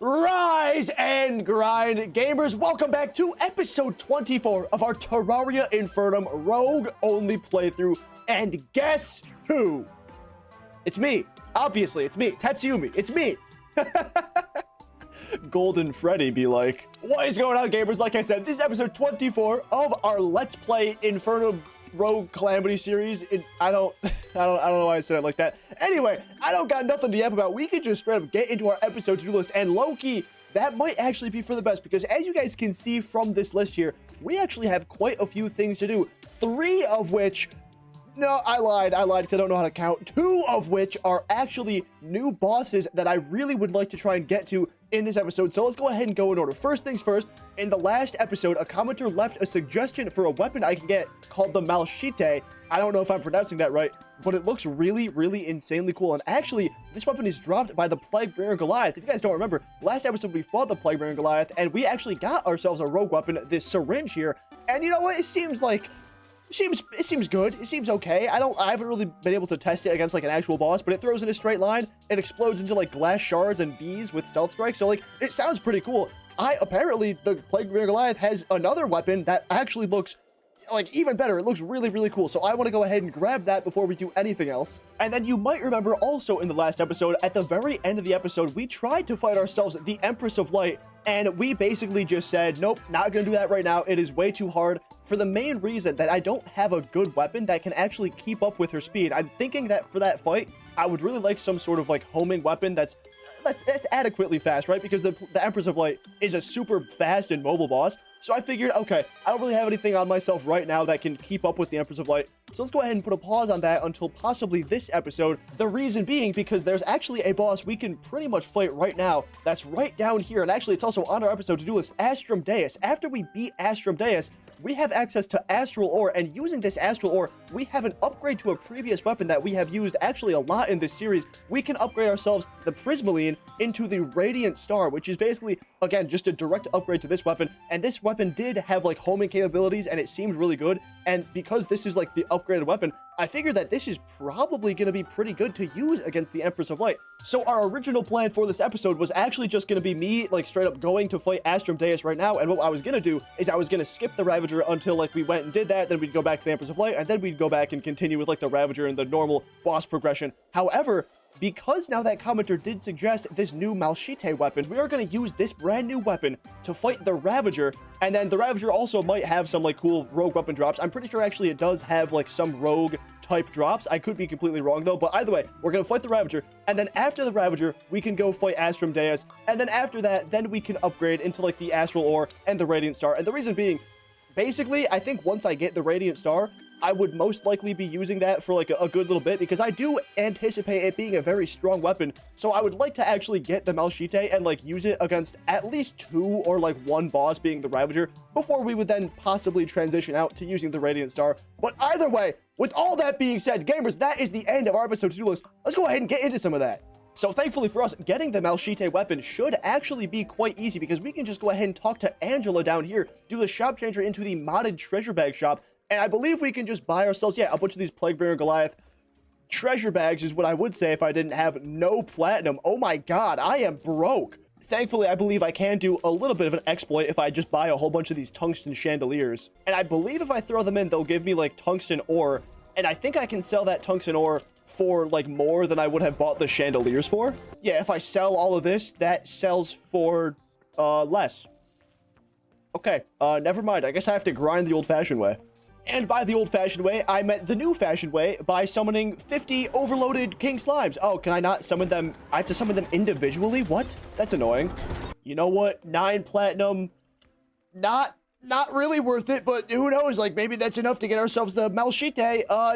Rise and grind, gamers. Welcome back to episode 24 of our Terraria Infernum rogue-only playthrough. And guess who? It's me. Obviously, it's me. Tetsyumi. It's me. Golden Freddy be like, what is going on, gamers? Like I said, this is episode 24 of our Let's Play Infernum Rogue Calamity series. I don't know why I said it like that. Anyway, I don't got nothing to yap about. We could just straight up get into our episode to-do list, and low-key, that might actually be for the best, because as you guys can see from this list here, we actually have quite a few things to do. 3 of which, no, I lied because I don't know how to count. 2 of which are actually new bosses that I really would like to try and get to in this episode. So let's go ahead and go in order. First things first, in the last episode, a commenter left a suggestion for a weapon I can get called the Malachite. I don't know if I'm pronouncing that right, but it looks really, really insanely cool. And actually, this weapon is dropped by the Plaguebringer Goliath. If you guys don't remember, last episode we fought the Plaguebringer Goliath, and we actually got ourselves a rogue weapon, this syringe here. And you know what? It seems like it seems good. It seems okay. I haven't really been able to test it against like an actual boss, but it throws in a straight line. It explodes into like glass shards and bees with stealth strike. So like, it sounds pretty cool. Apparently the Plaguebringer Goliath has another weapon that actually looks like even better. It looks really, really cool. So I want to go ahead and grab that before we do anything else. And then you might remember also in the last episode, at the very end of the episode, we tried to fight ourselves the Empress of Light, and we basically just said, nope, not gonna do that right now. It is way too hard, for the main reason that I don't have a good weapon that can actually keep up with her speed. I'm thinking that for that fight, I would really like some sort of like homing weapon that's adequately fast, right? Because the Empress of Light is a super fast and mobile boss. So I figured, okay, I don't really have anything on myself right now that can keep up with the Empress of Light. So let's go ahead and put a pause on that until possibly this episode. The reason being because there's actually a boss we can pretty much fight right now that's right down here. And actually, it's also on our episode to-do list, Astrum Deus. After we beat Astrum Deus, we have access to Astral Ore, and using this Astral Ore, we have an upgrade to a previous weapon that we have used actually a lot in this series. We can upgrade ourselves the Prismaline into the Radiant Star, which is basically, again, just a direct upgrade to this weapon. And this weapon did have like homing capabilities, and it seemed really good. And because this is like the upgraded weapon, I figured that this is probably going to be pretty good to use against the Empress of Light. So our original plan for this episode was actually just going to be me like straight up going to fight Astrum Deus right now. And what I was going to do is I was going to skip the Ravager until like we went and did that. Then we'd go back to the Empress of Light, and then we'd go back and continue with like the Ravager and the normal boss progression. However, because now that commenter did suggest this new Malachite weapon, we are going to use this brand new weapon to fight the Ravager. And then the Ravager also might have some like cool rogue weapon drops. I'm pretty sure actually it does have like some rogue type drops. I could be completely wrong though, but either way, we're going to fight the Ravager. And then after the Ravager, we can go fight Astrum Deus. And then after that, then we can upgrade into like the Astral Ore and the Radiant Star. And the reason being, basically, I think once I get the Radiant Star, I would most likely be using that for like a good little bit, because I do anticipate it being a very strong weapon. So I would like to actually get the Malachite and like use it against at least 2 or like 1 boss, being the Ravager, before we would then possibly transition out to using the Radiant Star. But either way, with all that being said, gamers, that is the end of our episode to-do list. Let's go ahead and get into some of that. So thankfully for us, getting the Malachite weapon should actually be quite easy, because we can just go ahead and talk to Angela down here, do the shop changer into the modded treasure bag shop, and I believe we can just buy ourselves, yeah, a bunch of these Plaguebringer Goliath treasure bags is what I would say if I didn't have no platinum. Oh my god, I am broke. Thankfully, I believe I can do a little bit of an exploit if I just buy a whole bunch of these tungsten chandeliers. And I believe if I throw them in, they'll give me like tungsten ore, and I think I can sell that tungsten ore for like more than I would have bought the chandeliers for. Yeah, if I sell all of this, that sells for less. Okay, never mind. I guess I have to grind the old-fashioned way. And by the old-fashioned way, I meant the new-fashioned way by summoning 50 overloaded king slimes. Oh, can I not summon them? I have to summon them individually? What? That's annoying. You know what? 9 platinum. Not really worth it, but who knows? Like, maybe that's enough to get ourselves the Malachite.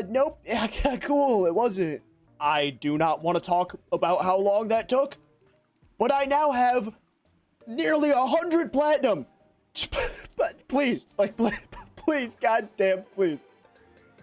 Nope. Yeah, cool. It wasn't. I do not want to talk about how long that took, but I now have nearly 100 platinum. But please, like, please, goddamn, please.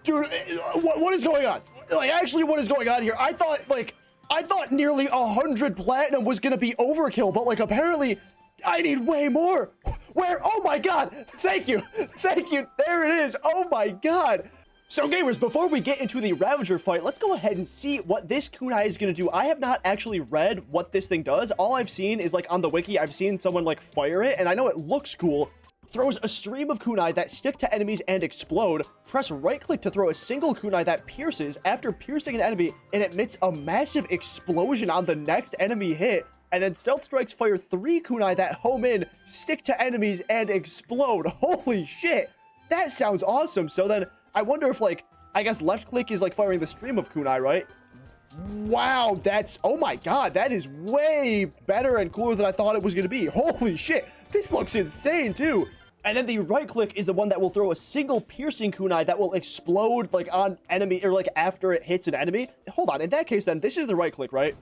Dude, what is going on? Like, actually, what is going on here? I thought nearly 100 platinum was gonna be overkill, but like, apparently, I need way more. Where? Oh my god! Thank you! Thank you! There it is! Oh my god! So gamers, before we get into the Ravager fight, let's go ahead and see what this kunai is going to do. I have not actually read what this thing does. All I've seen is like on the wiki, I've seen someone like fire it, and I know it looks cool. Throws a stream of kunai that stick to enemies and explode. Press right click to throw a single kunai that pierces. After piercing an enemy, it emits a massive explosion on the next enemy hit. And then stealth strikes fire 3 kunai that home in, stick to enemies, and explode. Holy shit, that sounds awesome. So then I wonder if, like, I guess left click is like firing the stream of kunai, right? Wow, that's, oh my god, that is way better and cooler than I thought it was going to be. Holy shit, this looks insane too. And then the right click is the one that will throw a single piercing kunai that will explode like on enemy, or like after it hits an enemy. Hold on, in that case then, this is the right click, right?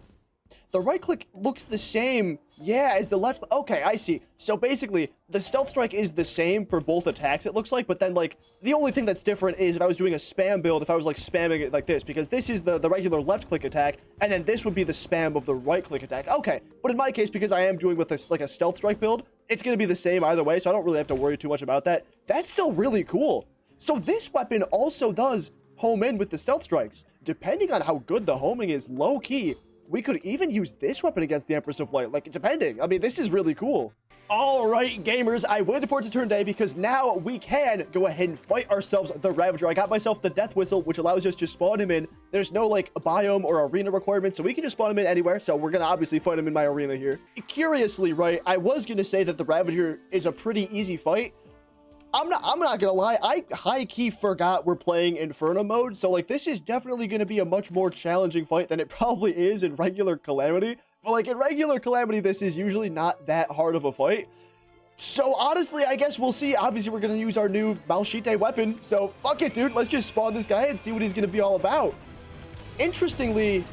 The right click looks the same, yeah, as the left. Okay, I see. So basically, the stealth strike is the same for both attacks, it looks like, but then, like, the only thing that's different is if I was doing a spam build, if I was, like, spamming it like this, because this is the regular left click attack, and then this would be the spam of the right click attack. Okay, but in my case, because I am doing with this, like, a stealth strike build, it's going to be the same either way, so I don't really have to worry too much about that. That's still really cool. So this weapon also does home in with the stealth strikes. Depending on how good the homing is, low-key, we could even use this weapon against the Empress of Light, like, depending. I mean, this is really cool. All right, gamers, I waited for it to turn day because now we can go ahead and fight ourselves the Ravager. I got myself the Death Whistle, which allows us to spawn him in. There's no, like, biome or arena requirement, so we can just spawn him in anywhere. So we're going to obviously fight him in my arena here. Curiously, right, I was going to say that the Ravager is a pretty easy fight. I'm not gonna lie, I high-key forgot we're playing Infernum mode, so like this is definitely gonna be a much more challenging fight than it probably is in regular Calamity. But like in regular Calamity, this is usually not that hard of a fight. So honestly, I guess we'll see. Obviously, we're gonna use our new Malachite Weapon, so fuck it, dude. Let's just spawn this guy and see what he's gonna be all about. Interestingly,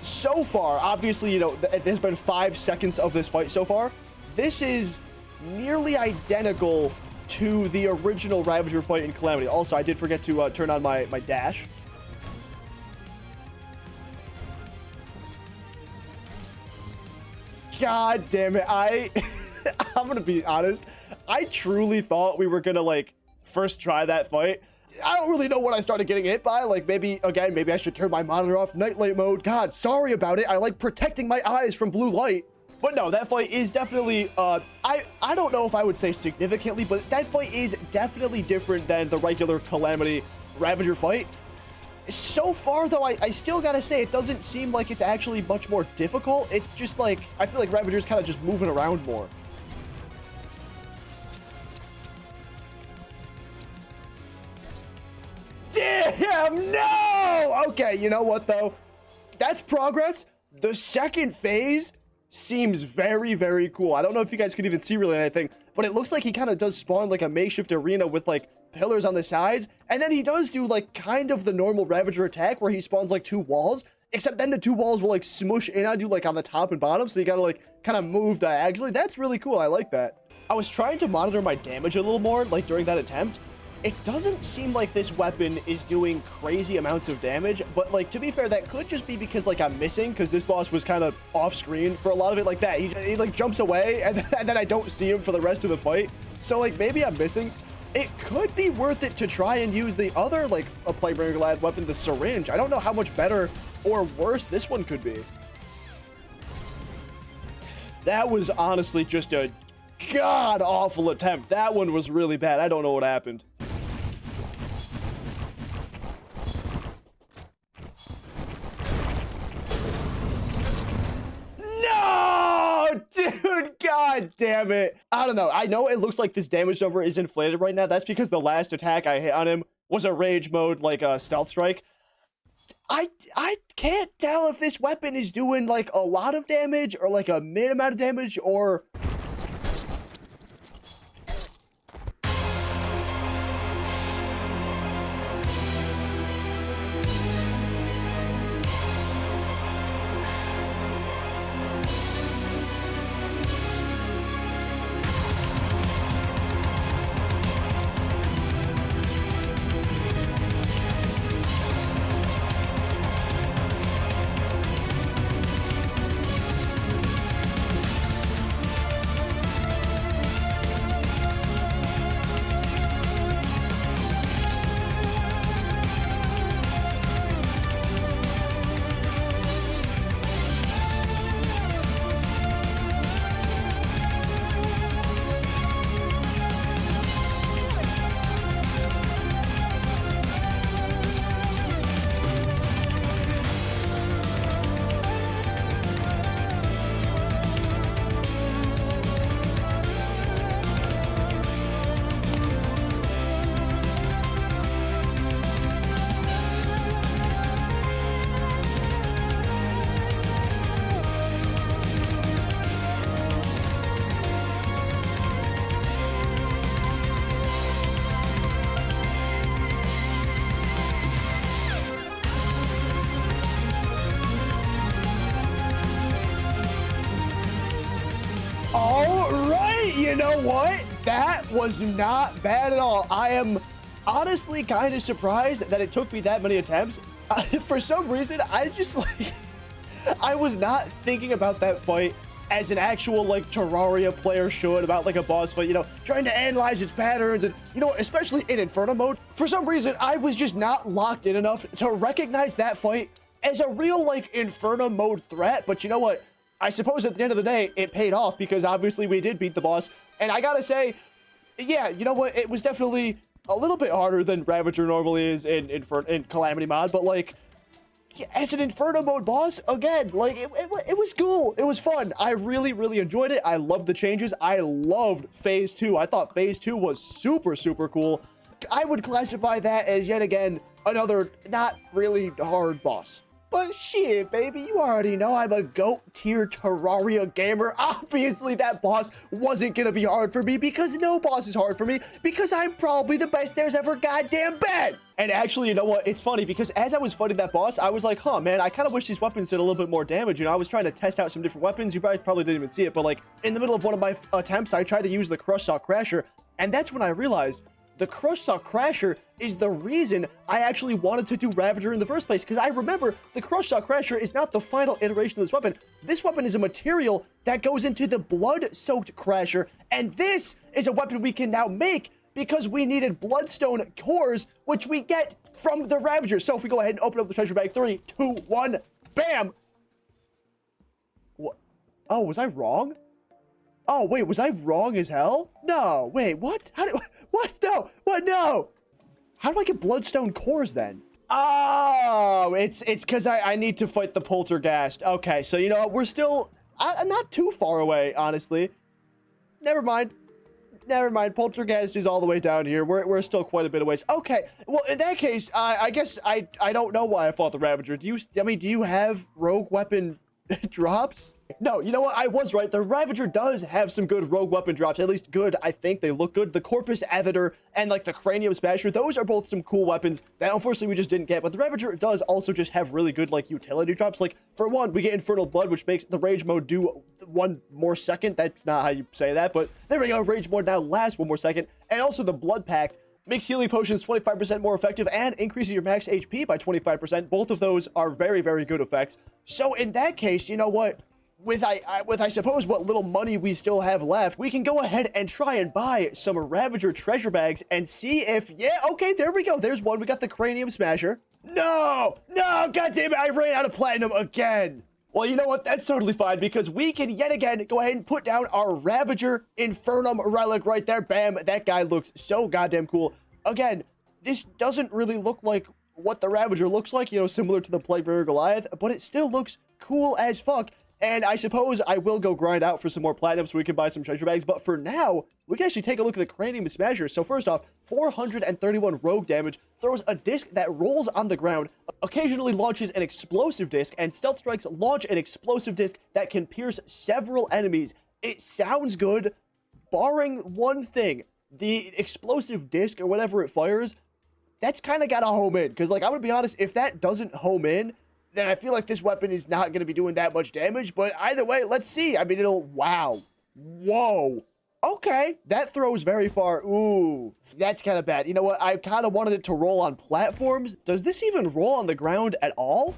so far, obviously, you know, there's been 5 seconds of this fight so far. This is nearly identical to the original Ravager fight in Calamity. Also, I did forget to turn on my dash. God damn it. I'm gonna be honest. I truly thought we were gonna, like, first try that fight. I don't really know what I started getting hit by. Like, maybe, again, maybe I should turn my monitor off. Nightlight mode. God, sorry about it. I like protecting my eyes from blue light. But no, that fight is definitely, I don't know if I would say significantly, but that fight is definitely different than the regular Calamity Ravager fight. So far, though, I still gotta say, it doesn't seem like it's actually much more difficult. It's just like, I feel like Ravager's kind of just moving around more. Damn, no! Okay, you know what, though? That's progress. The second phase seems very, very cool. I don't know if you guys could even see really anything, but it looks like he kind of does spawn like a makeshift arena with like pillars on the sides, and then he does do like kind of the normal Ravager attack where he spawns like 2 walls, except then the 2 walls will like smush in on you like on the top and bottom, so you gotta like kind of move diagonally. That's really cool. I like that. I was trying to monitor my damage a little more like during that attempt. It doesn't seem like this weapon is doing crazy amounts of damage, but like, to be fair, that could just be because like I'm missing, because this boss was kind of off screen for a lot of it like that. He like jumps away and then I don't see him for the rest of the fight. So like maybe I'm missing. It could be worth it to try and use the other like a Plaguebringer weapon, the syringe. I don't know how much better or worse this one could be. That was honestly just a god awful attempt. That one was really bad. I don't know what happened. No, dude, god damn it. I don't know. I know it looks like this damage number is inflated right now. That's because the last attack I hit on him was a rage mode, like a stealth strike. I can't tell if this weapon is doing like a lot of damage or like a mid amount of damage or... You know what? That was not bad at all. I am honestly kind of surprised that it took me that many attempts. For some reason, I just like, I was not thinking about that fight as an actual like Terraria player should, about like a boss fight, you know, trying to analyze its patterns and, you know, especially in Inferno mode. For some reason, I was just not locked in enough to recognize that fight as a real like Inferno mode threat. But you know what? I suppose at the end of the day, it paid off because obviously we did beat the boss. And I gotta say, yeah, you know what? It was definitely a little bit harder than Ravager normally is in Calamity Mod, but like, as an Inferno mode boss, again, like, it was cool. It was fun. I really, really enjoyed it. I loved the changes. I loved Phase 2. I thought Phase 2 was super, super cool. I would classify that as, yet again, another not really hard boss. But shit, baby, you already know I'm a GOAT tier Terraria gamer. Obviously, that boss wasn't gonna be hard for me because no boss is hard for me because I'm probably the best there's ever goddamn been. And actually, you know what? It's funny because as I was fighting that boss, I was like, huh, man, I kind of wish these weapons did a little bit more damage. You know, I was trying to test out some different weapons. You probably didn't even see it, but like in the middle of one of my attempts, I tried to use the Crush Saw Crasher. And that's when I realized the Crush Saw Crasher is the reason I actually wanted to do Ravager in the first place, because I remember the Crush Saw Crasher is not the final iteration of this weapon. This weapon is a material that goes into the Blood-Soaked Crasher, and this is a weapon we can now make because we needed Bloodstone cores, which we get from the Ravager. So if we go ahead and open up the treasure bag, 3, 2, 1, bam! What? Oh, was I wrong? Oh, wait, was I wrong as hell? No, wait, what? What? No, what? No! How do I get Bloodstone cores then? Oh, it's because I need to fight the Poltergeist. Okay, so you know what? We're still not too far away, honestly. Never mind. Never mind. Poltergeist is all the way down here. We're still quite a bit away. Okay, well, in that case, I guess I don't know why I fought the Ravager. Do you have rogue weapon drops? No, you know what? I was right. The Ravager does have some good rogue weapon drops. At least good, I think. They look good. The Corpus Avatar and like the Cranium Smasher, those are both some cool weapons that unfortunately we just didn't get. But the Ravager does also just have really good like utility drops. Like for one, we get Infernal Blood, which makes the Rage mode do 1 more second. That's not how you say that, but there we go. Rage mode now lasts 1 more second. And also the Blood Pact makes healing potions 25% more effective and increases your max HP by 25%. Both of those are very, very good effects. So in that case, you know what? With I suppose what little money we still have left, we can go ahead and try and buy some Ravager treasure bags and see if, yeah, okay, there we go. There's one. We got the Cranium Smasher. No, God damn it, I ran out of platinum again. Well, you know what? That's totally fine because we can yet again go ahead and put down our Ravager Infernum relic right there. Bam, that guy looks so goddamn cool. Again, this doesn't really look like what the Ravager looks like, you know, similar to the Plaguebringer Goliath, but it still looks cool as fuck. And I suppose I will go grind out for some more platinum so we can buy some treasure bags. But for now, we can actually take a look at the Cranium Smasher. So first off, 431 rogue damage, throws a disc that rolls on the ground, occasionally launches an explosive disc, and stealth strikes launch an explosive disc that can pierce several enemies. It sounds good, barring one thing. The explosive disc or whatever it fires, that's kind of got to home in. Because, like, I'm going to be honest, if that doesn't home in, then I feel like this weapon is not going to be doing that much damage. But either way, let's see. I mean, wow. Whoa. Okay. That throws very far. Ooh. That's kind of bad. You know what? I kind of wanted it to roll on platforms. Does this even roll on the ground at all?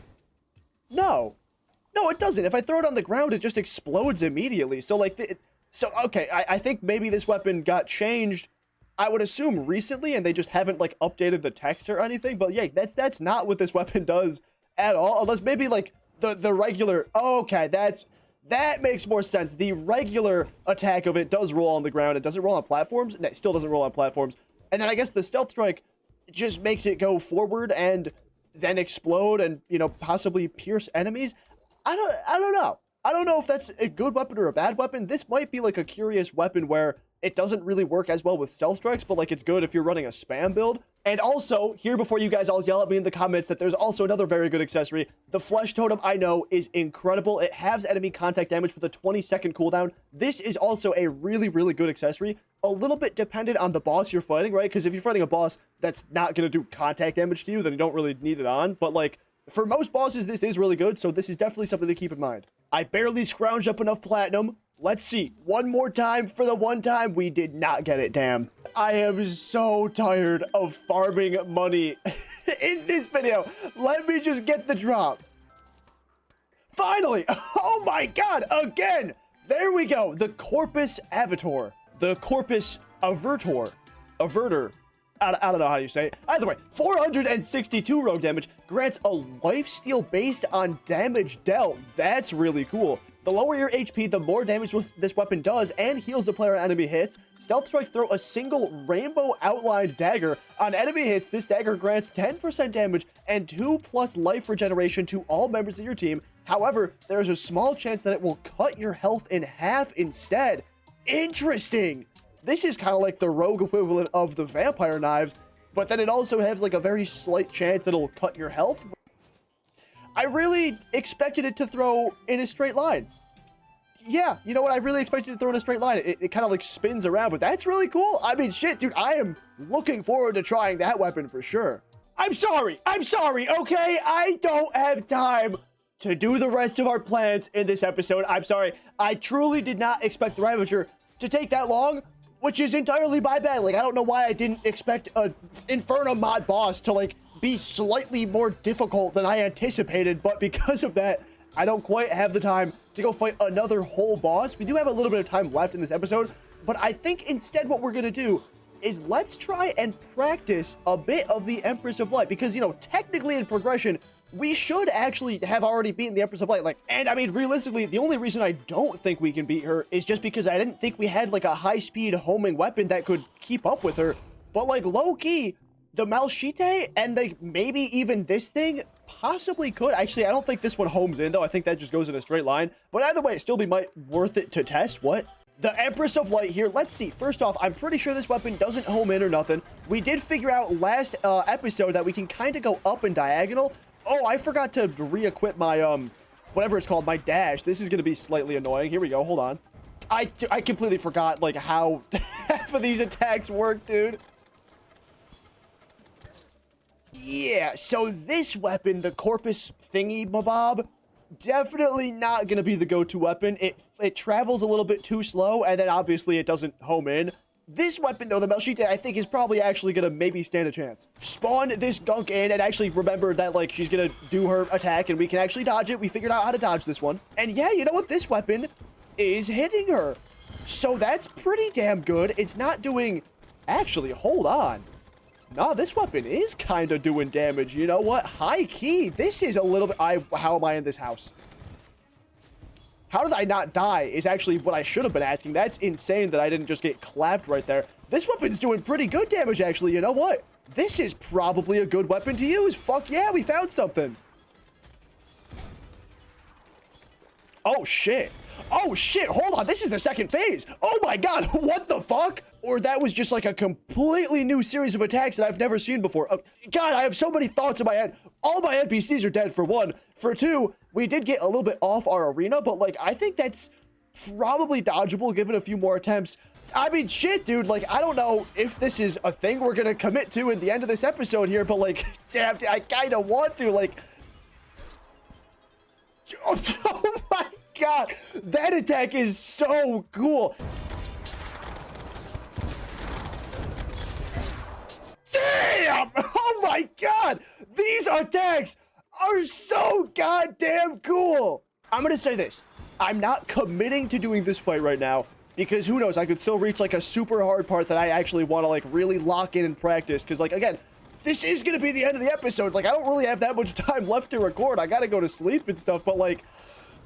No. No, it doesn't. If I throw it on the ground, it just explodes immediately. So, like, okay, I think maybe this weapon got changed, I would assume recently, and they just haven't, like, updated the text or anything. But, yeah, that's not what this weapon does at all, unless maybe like the regular. Okay, that makes more sense. The regular attack of it does roll on the ground. It doesn't roll on platforms. No, it still doesn't roll on platforms. And then I guess the stealth strike just makes it go forward and then explode and, you know, possibly pierce enemies. I don't know. I don't know if that's a good weapon or a bad weapon. This might be like a curious weapon where it doesn't really work as well with stealth strikes, but like it's good if you're running a spam build. And also, here before you guys all yell at me in the comments that there's also another very good accessory. The Flesh Totem, I know, is incredible. It halves enemy contact damage with a 20-second cooldown. This is also a really, really good accessory. A little bit dependent on the boss you're fighting, right? Because if you're fighting a boss that's not going to do contact damage to you, then you don't really need it on. But like, for most bosses, this is really good, so this is definitely something to keep in mind. I barely scrounged up enough platinum. Let's see. One more time for the one time. We did not get it, damn. I am so tired of farming money in this video. Let me just get the drop. Finally. Oh my god. Again. There we go. The Corpus Avator. The Corpus Avertor. Averter. I don't know how you say it. Either way, 462 rogue damage, grants a lifesteal based on damage dealt. That's really cool. The lower your HP, the more damage this weapon does, and heals the player on enemy hits. Stealth strikes throw a single rainbow outlined dagger. On enemy hits, this dagger grants 10% damage and 2+ life regeneration to all members of your team. However, there is a small chance that it will cut your health in half instead. Interesting. This is kind of like the rogue equivalent of the vampire knives, but then it also has like a very slight chance that it'll cut your health. I really expected it to throw in a straight line. Yeah, you know what? I really expected it to throw in a straight line. It kind of like spins around, but that's really cool. I mean, shit, dude, I am looking forward to trying that weapon for sure. I'm sorry, okay? I don't have time to do the rest of our plans in this episode. I'm sorry. I truly did not expect the Ravager to take that long, which is entirely my bad. Like, I don't know why I didn't expect a Infernum mod boss to, like, be slightly more difficult than I anticipated, but because of that, I don't quite have the time to go fight another whole boss. We do have a little bit of time left in this episode, but I think instead what we're gonna do is let's try and practice a bit of the Empress of Light, because, you know, technically in progression, we should actually have already beaten the Empress of Light. Like, and I mean, realistically, the only reason I don't think we can beat her is just because I didn't think we had like a high-speed homing weapon that could keep up with her. But like low-key, the Malachite and like maybe even this thing possibly could. Actually, I don't think this one homes in though. I think that just goes in a straight line. But either way, it still be worth it to test. What? The Empress of Light here. Let's see. First off, I'm pretty sure this weapon doesn't home in or nothing. We did figure out last episode that we can kind of go up and diagonal. Oh, I forgot to re-equip my, whatever it's called, my dash. This is going to be slightly annoying. Here we go. Hold on. I completely forgot, like, how half of these attacks work, dude. Yeah, so this weapon, the Corpus thingy mabob, definitely not going to be the go-to weapon. It travels a little bit too slow, and then obviously it doesn't home in. This weapon, though, the Malachite, I think is probably actually going to maybe stand a chance. Spawn this gunk in and actually remember that, like, she's going to do her attack and we can actually dodge it. We figured out how to dodge this one. And yeah, you know what? This weapon is hitting her. So that's pretty damn good. It's not doing... Actually, hold on. No, this weapon is kind of doing damage. You know what? High key. This is a little bit... How am I in this house? How did I not die is actually what I should have been asking. That's insane that I didn't just get clapped right there. This weapon's doing pretty good damage, actually. You know what? This is probably a good weapon to use. Fuck yeah, we found something. Oh, shit. Oh, shit. Hold on. This is the second phase. Oh, my God. What the fuck? Or that was just like a completely new series of attacks that I've never seen before. Oh, God, I have so many thoughts in my head. All my NPCs are dead, for one. For two, we did get a little bit off our arena, but, like, I think that's probably dodgeable given a few more attempts. I mean, shit, dude. Like, I don't know if this is a thing we're going to commit to in the end of this episode here, but, like, damn, I kind of want to, like... Oh, my God. That attack is so cool. Damn! Oh my God! These attacks are so goddamn cool! I'm gonna say this. I'm not committing to doing this fight right now because who knows, I could still reach like a super hard part that I actually want to like really lock in and practice because like again, this is gonna be the end of the episode. Like I don't really have that much time left to record. I gotta go to sleep and stuff, but like,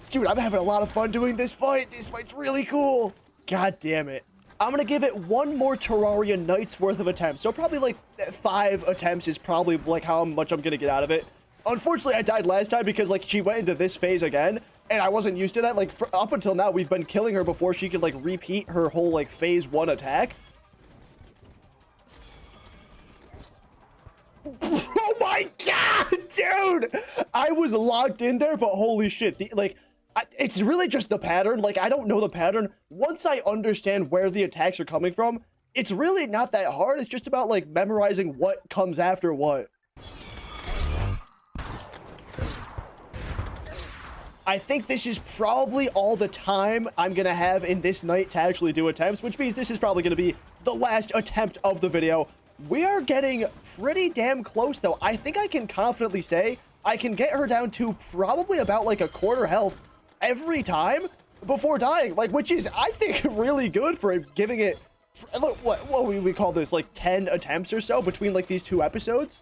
dude, I'm having a lot of fun doing this fight. This fight's really cool. God damn it. I'm going to give it one more Terraria night's worth of attempts. So probably like 5 attempts is probably like how much I'm going to get out of it. Unfortunately, I died last time because like she went into this phase again and I wasn't used to that. Like up until now, we've been killing her before she could like repeat her whole like phase 1 attack. Oh my God, dude. I was locked in there, but holy shit. It's really just the pattern. Like, I don't know the pattern. Once I understand where the attacks are coming from, it's really not that hard. It's just about, like, memorizing what comes after what. I think this is probably all the time I'm going to have in this night to actually do attempts, which means this is probably going to be the last attempt of the video. We are getting pretty damn close, though. I think I can confidently say I can get her down to probably about like a quarter health every time before dying, like, which is, I think, really good for giving it, look, what would we call this, like 10 attempts or so between like these 2 episodes.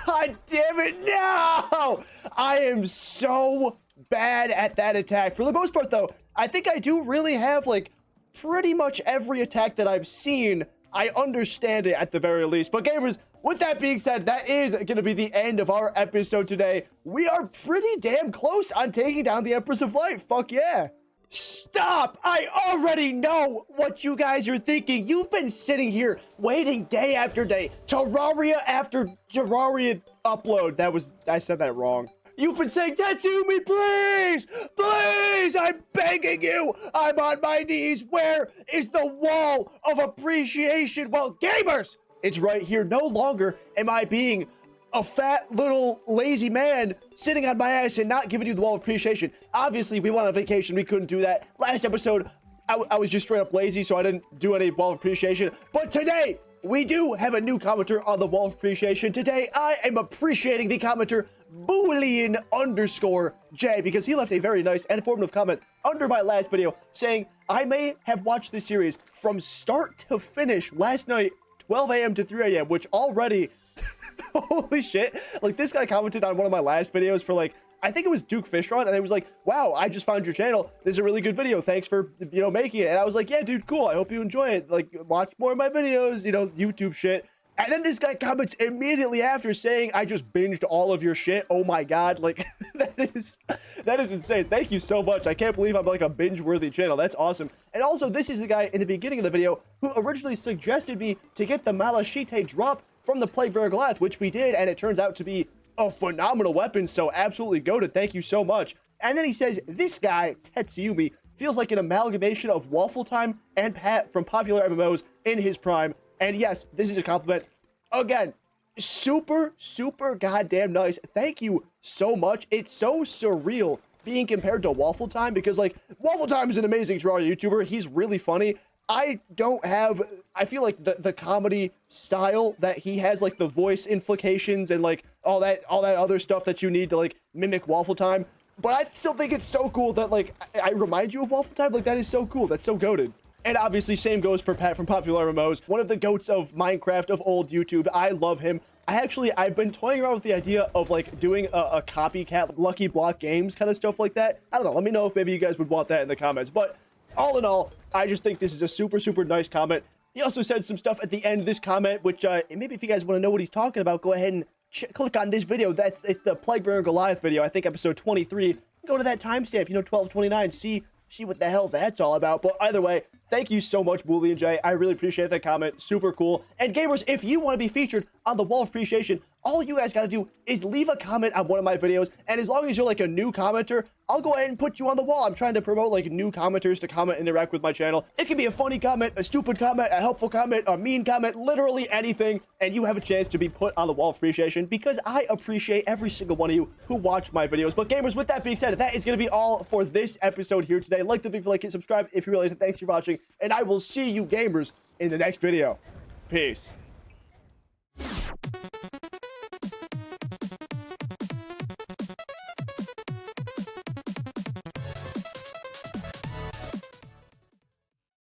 God damn it, no! I am so bad at that attack. For the most part, though, I think I do really have, like, pretty much every attack that I've seen. I understand it at the very least. But gamers, with that being said, that is going to be the end of our episode today. We are pretty damn close on taking down the Empress of Light. Fuck yeah. Stop! I already know what you guys are thinking. You've been sitting here waiting day after day, Terraria after Terraria upload. I said that wrong. You've been saying, Tetsyumi, please, please, I'm begging you. I'm on my knees. Where is the wall of appreciation? Well, gamers, it's right here. No longer am I being a fat little lazy man sitting on my ass and not giving you the wall of appreciation. Obviously, we went on vacation. We couldn't do that. Last episode, I was just straight up lazy, so I didn't do any wall of appreciation. But today, we do have a new commenter on the wall of appreciation. Today, I am appreciating the commenter Boolean_J because he left a very nice and informative comment under my last video saying, I may have watched this series from start to finish last night, 12 a.m. to 3 a.m., which already... Holy shit. Like, this guy commented on one of my last videos for, like, I think it was Duke Fishron, and it was like, wow, I just found your channel. This is a really good video. Thanks for, making it. And I was like, yeah, dude, cool. I hope you enjoy it. Like, watch more of my videos, YouTube shit. And then this guy comments immediately after saying, I just binged all of your shit. Oh my God. Like, that is insane. Thank you so much. I can't believe I'm like a binge-worthy channel. That's awesome. And also, this is the guy in the beginning of the video who originally suggested me to get the Malachite drop from the Plaguebringer Lite, which we did, and it turns out to be a phenomenal weapon, so absolutely goated. Thank you so much. And then he says, this guy, Tetsyumi, feels like an amalgamation of Waffle Time and Pat from popular MMOs in his prime. And yes, this is a compliment. Again, super, super goddamn nice. Thank you so much. It's so surreal being compared to Waffle Time because, like, Waffle Time is an amazing Terraria YouTuber. He's really funny. I feel like the comedy style that he has, like the voice inflections and like all that other stuff that you need to like mimic Waffle Time. But I still think it's so cool that like I remind you of Waffle Time. Like, that is so cool. That's so goated. And obviously same goes for Pat from Popular MMOs, one of the goats of Minecraft, of old YouTube. I love him. I've been toying around with the idea of like doing a copycat Lucky Block Games kind of stuff like that. I don't know. Let me know if maybe you guys would want that in the comments. But all in all, I just think this is a super, super nice comment. He also said some stuff at the end of this comment, which maybe if you guys want to know what he's talking about, go ahead and click on this video. It's the Plaguebringer Goliath video, I think episode 23. Go to that timestamp, 1229, see what the hell that's all about. But either way, thank you so much, Boolean J. I really appreciate that comment. Super cool. And gamers, if you want to be featured on the Wall of Appreciation, all you guys got to do is leave a comment on one of my videos. And as long as you're like a new commenter, I'll go ahead and put you on the wall. I'm trying to promote like new commenters to comment and interact with my channel. It can be a funny comment, a stupid comment, a helpful comment, a mean comment, literally anything. And you have a chance to be put on the Wall of Appreciation because I appreciate every single one of you who watch my videos. But gamers, with that being said, that is going to be all for this episode here today. Like the video, like it, subscribe if you realize it. Thanks for watching. And I will see you gamers in the next video. Peace.